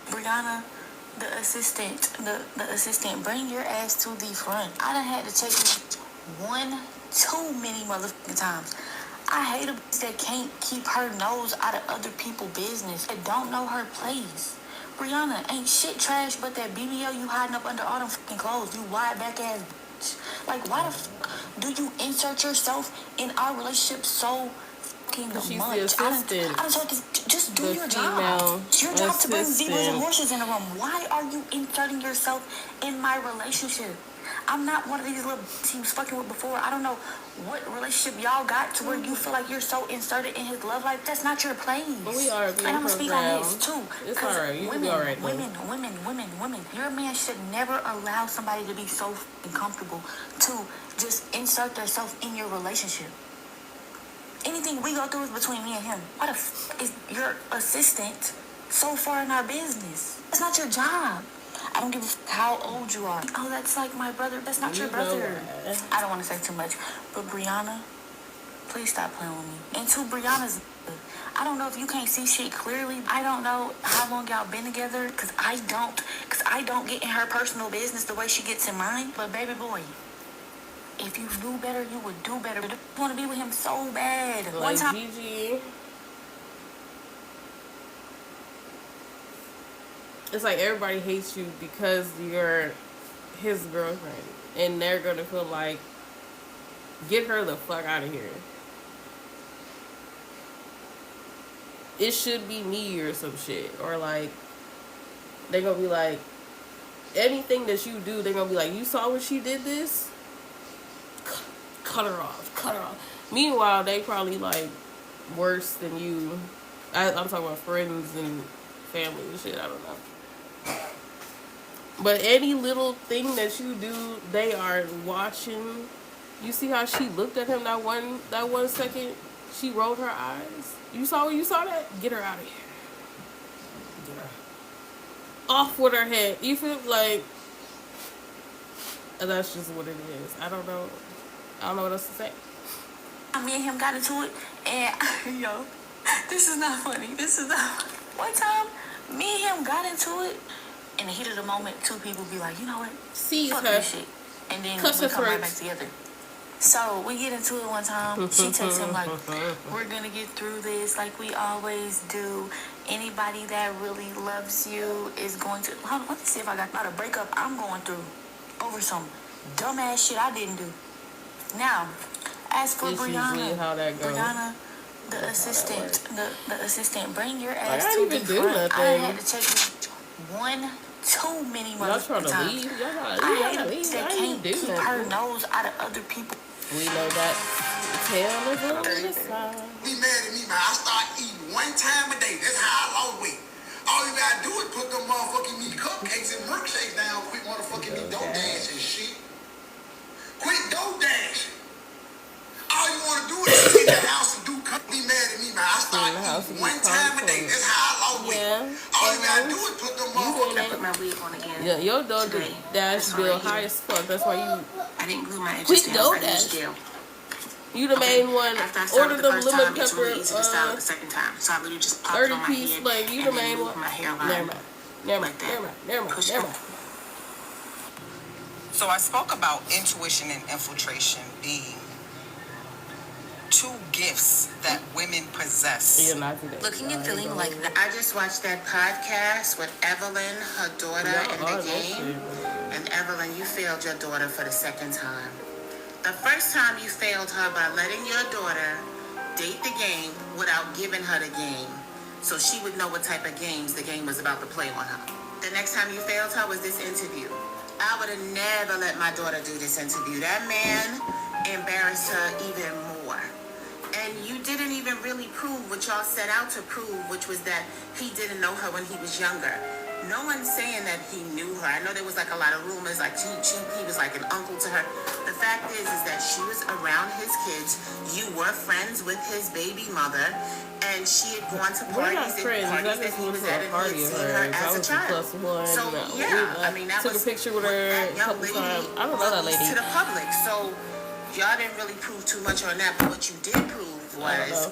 Brianna, the assistant, bring your ass to the front. I done had to check you too many motherfucking times. I hate a bitch that can't keep her nose out of other people's business. That don't know her place. Brianna, ain't shit trash but that BBL you hiding up under all them fucking clothes. You wide back ass bitch. Like, why the fuck do you insert yourself in our relationship so fucking much? She's the assistant. I don't just do your job. It's your job to bring zebras and horses in the room. Why are you inserting yourself in my relationship? I'm not one of these little he was fucking with before. I don't know what relationship y'all got to where you feel like you're so inserted in his love life. That's not your place. But we are being and I'm gonna speak on this too. It's alright. You can be alright. Women. Your man should never allow somebody to be so fucking comfortable to just insert themselves in your relationship. Anything we go through is between me and him. Why the fuck is your assistant so far in our business? That's not your job. I don't give a fuck how old you are. Oh, that's like my brother. That's not your brother. I don't want to say too much. But Brianna, please stop playing with me. And two, Brianna's. I don't know if you can't see shit clearly. I don't know how long y'all been together, cause I don't get in her personal business the way she gets in mine. But baby boy, if you knew better, you would do better. I want to be with him so bad. Like one time, Gigi. It's like everybody hates you because you're his girlfriend, and they're gonna feel like, get her the fuck out of here. It should be me or some shit. Or like, they're gonna be like, anything that you do, they're gonna be like, you saw when she did this? Cut her off. Meanwhile, they probably like worse than you. I'm talking about friends and family and shit, I don't know. But any little thing that you do, they are watching. You see how she looked at him that one second? She rolled her eyes. You saw that? Get her out of here. Get her off with her head. You feel like, and that's just what it is. I don't know what else to say. Me and him got into it, and yo, this is not funny. One time, me and him got into it. In the heat of the moment, two people be like, you know what? Fuck this shit. And then we come right back together. So we get into it one time. She texts him like, we're gonna get through this like we always do. Anybody that really loves you is going to... Hold on, let me see if I got about a breakup I'm going through over some dumbass shit I didn't do. Now, as for Brianna, the assistant, bring your ass to the front. I had to take one too many motherfucking times. I hate them that can't keep her nose out of other people. We know that. Tell us on the side. Be mad at me, man. I start eating one time a day. That's how I lost weight. All you gotta do is put them motherfucking me cupcakes and milkshakes down. Quit motherfucking me DoorDash and shit. Quit DoorDash. All you wanna do is sit in the house and do be mad at me, man. I start eating one time a day. That's how I lost weight. All you gotta do is put them motherfucking... I put my wig on again. Yeah, your DoorDash bill high as fuck. That's why you... I didn't glue my edges down. You the main one. Order them lemon pepper. Really easy to style the second time. So I literally just popped 30 on my piece. head. Like you the main one. My hairline. Never mind. So I spoke about intuition and infiltration being two gifts that women possess. Looking and feeling like that. I just watched that podcast with Evelyn, her daughter, and the game. And Evelyn, you failed your daughter for the second time. The first time you failed her by letting your daughter date the game without giving her the game, so she would know what type of games the game was about to play on her. The next time you failed her was this interview. I would have never let my daughter do this interview. That man embarrassed her even more. And you didn't even really prove what y'all set out to prove, which was that he didn't know her when he was younger. No one's saying that he knew her. I know there was like a lot of rumors, like he was like an uncle to her. The fact is that she was around his kids. You were friends with his baby mother, and she had gone to parties that he was at, and he had seen her as a child. So yeah, I mean that was took a picture with her a couple times. I don't know that lady. To the public, so y'all didn't really prove too much on that. But what you did prove was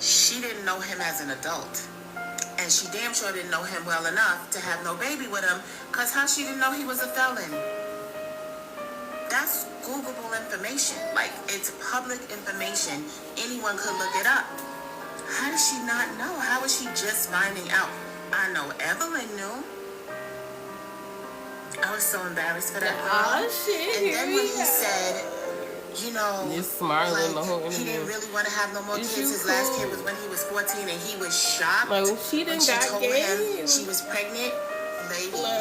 she didn't know him as an adult. And she damn sure didn't know him well enough to have no baby with him, because how she didn't know he was a felon? That's Googleable information. Like, it's public information. Anyone could look it up. How does she not know? How is she just finding out? I know Evelyn knew. I was so embarrassed for that girl. Oh, shit. And then when he said, you know, like, the whole he didn't really want to have no more kids. His last kid was when he was 14, and he was shocked like, she didn't when she told him she was pregnant. Ladies, when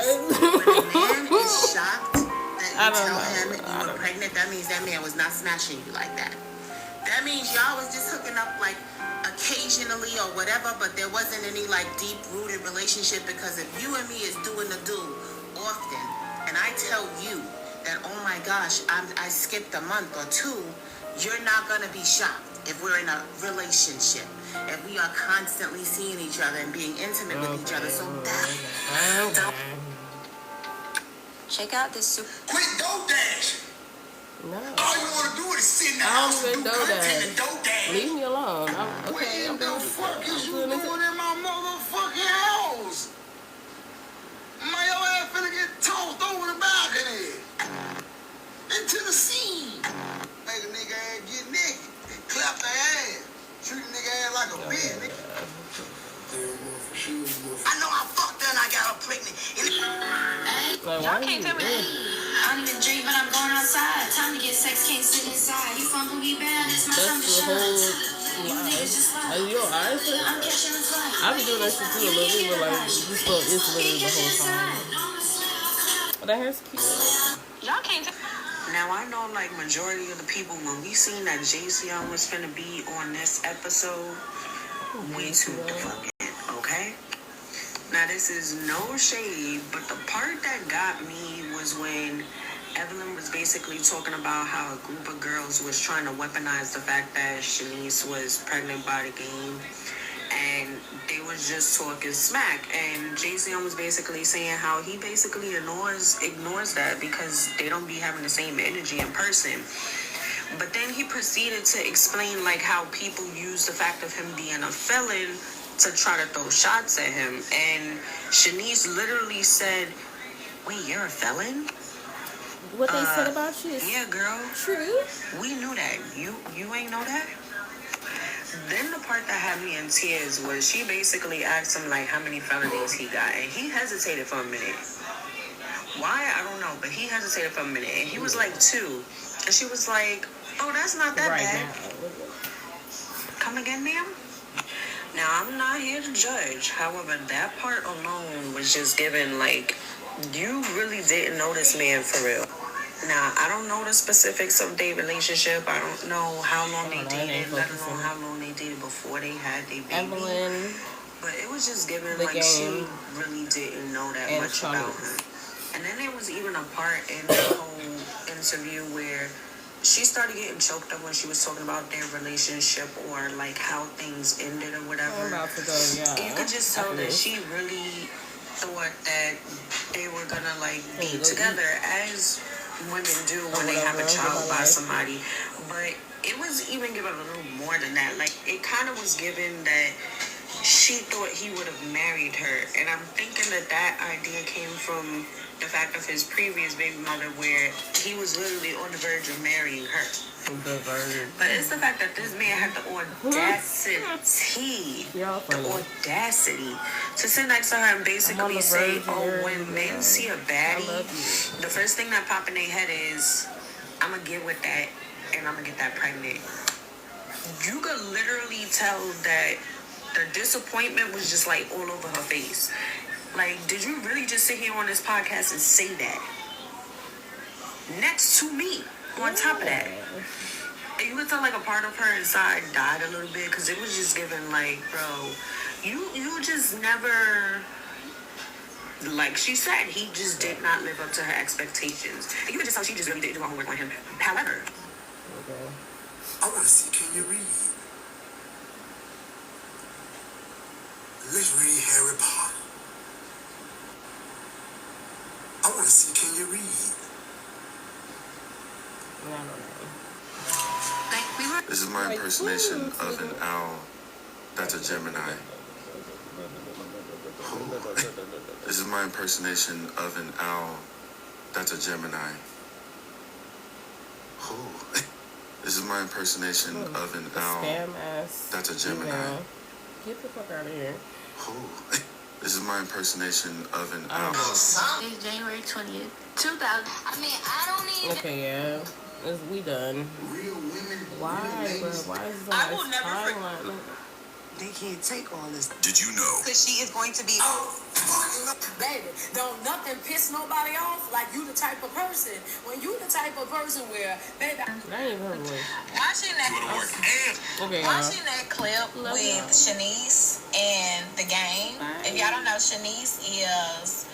a man is shocked that you tell him you were pregnant, that means that man was not smashing you like that. That means y'all was just hooking up like occasionally or whatever, but there wasn't any like deep-rooted relationship, because if you and me is doing the do often, and I tell you that, oh my gosh, I skipped a month or two, you're not going to be shocked if we're in a relationship, if we are constantly seeing each other and being intimate with each other. So that... Check out this Quit DoorDash. No. All you want to do is sit in the I house don't even and do know content that. and dope dash. Leave me alone. Okay, what the fuck is you doing in my motherfucking house? Your ass finna get tossed over the balcony. Into the sea. Make a nigga ass get naked. Clap their ass. Treat a nigga ass like a bitch, nigga. I know I fucked her and I got her pregnant. Y'all can't tell me that. I don't even drink, but I'm going outside. Time to get sex, can't sit inside. You from Boogie Band, it's my time to shine. You niggas just like, I'm catching the flight. I be doing that shit too a little bit, but like, just so insulated the whole time. But that hair's cute. Y'all can't tell. Now, I know, like, majority of the people, when we seen that Jason was finna be on this episode, we tuned the fuck in, okay? Now, this is no shade, but the part that got me was when Evelyn was basically talking about how a group of girls was trying to weaponize the fact that Shaniece was pregnant by the game. And they was just talking smack. And Jason was basically saying how he basically ignores that because they don't be having the same energy in person. But then he proceeded to explain like how people use the fact of him being a felon to try to throw shots at him. And Shaniece literally said, "Wait, you're a felon?" What they said about you? Yeah, girl. True. We knew that. You ain't know that? Then the part that had me in tears was she basically asked him like how many felonies he got, and he hesitated for a minute. Why? I don't know, but he hesitated for a minute, and he was like 2, and she was like, "Oh, that's not that bad." Come again, ma'am? Now, I'm not here to judge. However, that part alone was just given like, you really didn't know this man for real. Now, I don't know the specifics of their relationship. I don't know how long they dated, let alone how long they dated before they had their baby. Evelyn. But it was just given like she really didn't know that much about him. And then there was even a part in the whole interview where she started getting choked up when she was talking about their relationship or like how things ended or whatever. I'm about to go, yeah. You could just tell that she really thought that they were gonna like be together as women do when they have a child by somebody. But it was even given a little more than that. Like it kind of was given that she thought he would have married her, and I'm thinking that idea came from the fact of his previous baby mother, where he was literally on the verge of marrying her. But it's the fact that this man had the audacity to sit next to her and basically say, "Oh, when men see a baddie, the first thing that pop in their head is, I'm gonna get with that and I'm gonna get that pregnant." You could literally tell that the disappointment was just like all over her face. Like, did you really just sit here on this podcast and say that? Next to me, on top of that. And you could tell like a part of her inside died a little bit because it was just given like, bro, you just never, like she said, he just did not live up to her expectations. And you could just tell she just really didn't do her homework on him. However, I want to see, can you read? Let's read Harry Potter. I want to see, can you read? This is my impersonation of an owl that's a Gemini. This is my impersonation of an owl that's a Gemini. This is my impersonation of an owl that's a Gemini. Get the fuck out of here. This is my impersonation of an owl. It's January 20th, 2000. I mean, I don't even... Okay, yeah. We done. Real women. Why, bro? Why is it on this timeline? they can't take all this. Did you know? Because she is going to be... Baby, don't nothing piss nobody off like you the type of person. When you the type of person where, baby... That ain't her voice. Watching that clip with Shaniece and the game. If y'all don't know, Shaniece is